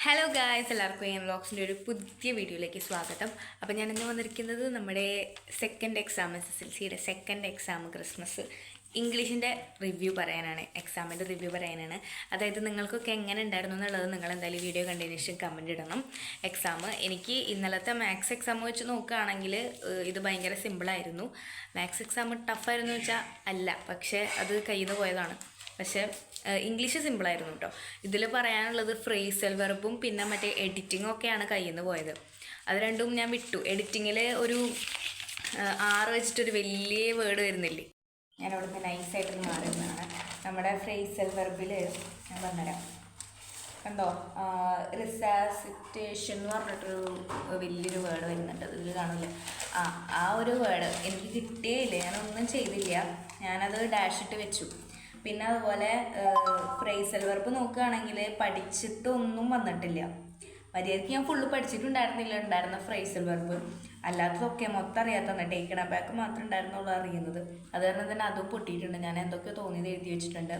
Hello guys, എല്ലാവർക്കും എൻ വ്ളോഗ്സിൻ്റെ ഒരു പുതിയ വീഡിയോയിലേക്ക് സ്വാഗതം. അപ്പോൾ ഞാനിന്ന് വന്നിരിക്കുന്നത് നമ്മുടെ സെക്കൻഡ് എക്സാം, SSLCയുടെ സെക്കൻഡ് എക്സാം ക്രിസ്മസ് ഇംഗ്ലീഷിൻ്റെ റിവ്യൂ പറയാനാണ്. എക്സാമിൻ്റെ റിവ്യൂ പറയാനാണ്. അതായത് നിങ്ങൾക്കൊക്കെ എങ്ങനെ ഉണ്ടായിരുന്നു എന്നുള്ളത് നിങ്ങൾ എന്തായാലും വീഡിയോ കണ്ടതിന് ശേഷം കമൻറ്റ് ഇടണം. എക്സാം എനിക്ക് ഇന്നലത്തെ മാത്സ് എക്സാം വെച്ച് നോക്കുകയാണെങ്കിൽ ഇത് ഭയങ്കര സിമ്പിളായിരുന്നു. മാത്സ് എക്സാം ടഫായിരുന്നു വെച്ചാൽ അല്ല, പക്ഷേ അത് കയ്യിൽ നിന്ന് പോയതാണ്. പക്ഷേ ഇംഗ്ലീഷ് സിമ്പിളായിരുന്നു കേട്ടോ. ഇതിൽ പറയാനുള്ളത് ഫ്രേസൽ വെർബും പിന്നെ മറ്റേ എഡിറ്റിങ്ങും ഒക്കെയാണ് കയ്യിൽ നിന്ന് പോയത്. അത് രണ്ടും ഞാൻ വിട്ടു. എഡിറ്റിങ്ങിൽ ഒരു 6 വെച്ചിട്ടൊരു വലിയ വേർഡ് വരുന്നില്ലേ, ഞാൻ അവിടുന്ന് നൈസായിട്ട് മാറുന്നതാണ്. നമ്മുടെ ഫ്രേസൽ വെർബിൽ ഞാൻ പറഞ്ഞുതരാം. കണ്ടോ, റിസാസിറ്റേഷൻ എന്ന് പറഞ്ഞിട്ടൊരു വലിയൊരു വേർഡ് വരുന്നുണ്ട്. ഇതിൽ കാണില്ല. ആ ഒരു വേർഡ് എനിക്ക് കിട്ടിയില്ല, ഞാനൊന്നും ചെയ്തില്ല, ഞാനത് ഡാഷ് ഇട്ട് വെച്ചു. പിന്നെ അതുപോലെ ഫ്രേസൽ വെർബ് നോക്കുകയാണെങ്കിൽ പഠിച്ചിട്ടൊന്നും വന്നിട്ടില്ല. മര്യാദയ്ക്ക് ഞാൻ ഫുള്ള് പഠിച്ചിട്ടുണ്ടായിരുന്ന ഫ്രേസൽ വെർബ്. അല്ലാത്തതൊക്കെ മൊത്തം അറിയാത്തതാണ്. ടേക്കൺ ബാക്ക് മാത്രമേ ഉണ്ടായിരുന്നുള്ളൂ അറിയുന്നത്. അത് കാരണം തന്നെ അതും പൊട്ടിയിട്ടുണ്ട്. ഞാൻ എന്തൊക്കെയോ തോന്നിയത് എഴുതി വെച്ചിട്ടുണ്ട്.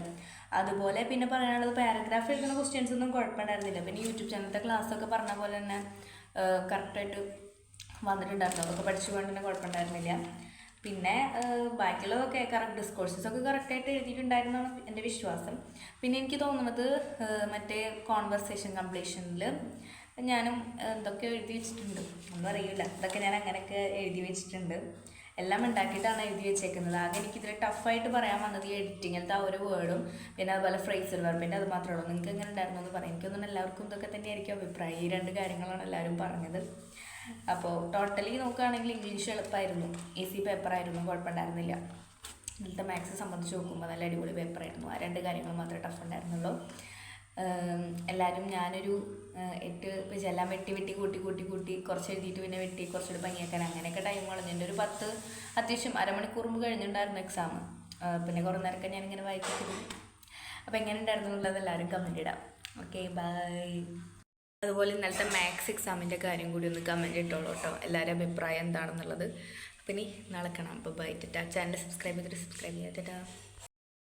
അതുപോലെ പിന്നെ പറയാനുള്ളത്, പാരഗ്രാഫ് എഴുതുന്ന ക്വസ്റ്റ്യൻസ് ഒന്നും കുഴപ്പമുണ്ടായിരുന്നില്ല. പിന്നെ യൂട്യൂബ് ചാനലത്തെ ക്ലാസ്സൊക്കെ പറഞ്ഞ പോലെ തന്നെ കറക്റ്റായിട്ട് വന്നിട്ടുണ്ടായിരുന്നു. അതൊക്കെ പഠിച്ചു കൊണ്ട് തന്നെ കുഴപ്പമുണ്ടായിരുന്നില്ല. പിന്നെ ബാക്കിയുള്ളതൊക്കെ കറക്റ്റ് ഡിസ്കോഴ്സസൊക്കെ കറക്റ്റായിട്ട് എഴുതിയിട്ടുണ്ടായിരുന്നാണ് എൻ്റെ വിശ്വാസം. പിന്നെ എനിക്ക് തോന്നുന്നത് മറ്റേ കോൺവെർസേഷൻ കംപ്ലീഷനിൽ ഞാനും എന്തൊക്കെ എഴുതി വെച്ചിട്ടുണ്ട്, ഒന്നും അറിയില്ല. ഇതൊക്കെ ഞാൻ അങ്ങനെയൊക്കെ എഴുതി വെച്ചിട്ടുണ്ട്. എല്ലാം ഉണ്ടാക്കിയിട്ടാണ് എഴുതി വെച്ചേക്കുന്നത്. ആകെ എനിക്കിതിൽ ടഫായിട്ട് പറയാൻ വന്നത് ഈ എഡിറ്റിങ്ങിലത്തെ ആ ഒരു വേർഡും പിന്നെ അതുപോലെ ഫ്രേസൽ വെർബിൻ്റെ അത് മാത്രമേ ഉള്ളൂ. നിങ്ങൾക്ക് എങ്ങനെ ഉണ്ടായിരുന്നു എന്ന് പറയാം. എനിക്കൊന്നും എല്ലാവർക്കും ഇതൊക്കെ തന്നെയായിരിക്കും അഭിപ്രായം. ഈ 2 കാര്യങ്ങളാണ് എല്ലാവരും പറഞ്ഞത്. അപ്പോൾ ടോട്ടലി നോക്കുകയാണെങ്കിൽ ഇംഗ്ലീഷ് എളുപ്പമായിരുന്നു, ഈസി പേപ്പറായിരുന്നു, കുഴപ്പമുണ്ടായിരുന്നില്ല. ഇന്നത്തെ മാത്സ് സംബന്ധിച്ച് നോക്കുമ്പോൾ നല്ല അടിപൊളി പേപ്പറായിരുന്നു. ആ 2 കാര്യങ്ങൾ മാത്രമേ ടഫ് ഉണ്ടായിരുന്നുള്ളൂ. എല്ലാവരും ഞാനൊരു 8 പേജ് എല്ലാം വെട്ടി കൂട്ടി കുറച്ച് എഴുതിയിട്ട് പിന്നെ വെട്ടി കുറച്ചുകൂടി ഭംഗിയാക്കാൻ അങ്ങനെയൊക്കെ ടൈം കളഞ്ഞു. എൻ്റെ ഒരു 10 അത്യാവശ്യം അരമണിക്കൂർ മുമ്പ് കഴിഞ്ഞിട്ടുണ്ടായിരുന്നു എക്സാം. പിന്നെ കുറേ നേരമൊക്കെ ഞാനിങ്ങനെ വായിച്ചിരുന്നു. അപ്പോൾ എങ്ങനെ ഉണ്ടായിരുന്നു എന്നുള്ളത് എല്ലാവരും കമൻറ്റ് ഇടാം. Okay, bye. അതുപോലെ ഇന്നലത്തെ മാത്സ് എക്സാമിൻ്റെ കാര്യം കൂടി ഒന്ന് കമൻറ്റ് ഇട്ടോളൂ കേട്ടോ, എല്ലാവരും അഭിപ്രായം എന്താണെന്നുള്ളത്. അപ്പം ഇനി നാളെ കാണാം. അപ്പോൾ ബൈ. ടാറ്റാ. ചാനൽ സബ്സ്ക്രൈബ് ചെയ്തിട്ട് സബ്സ്ക്രൈബ് ചെയ്യാം. ടാറ്റാ.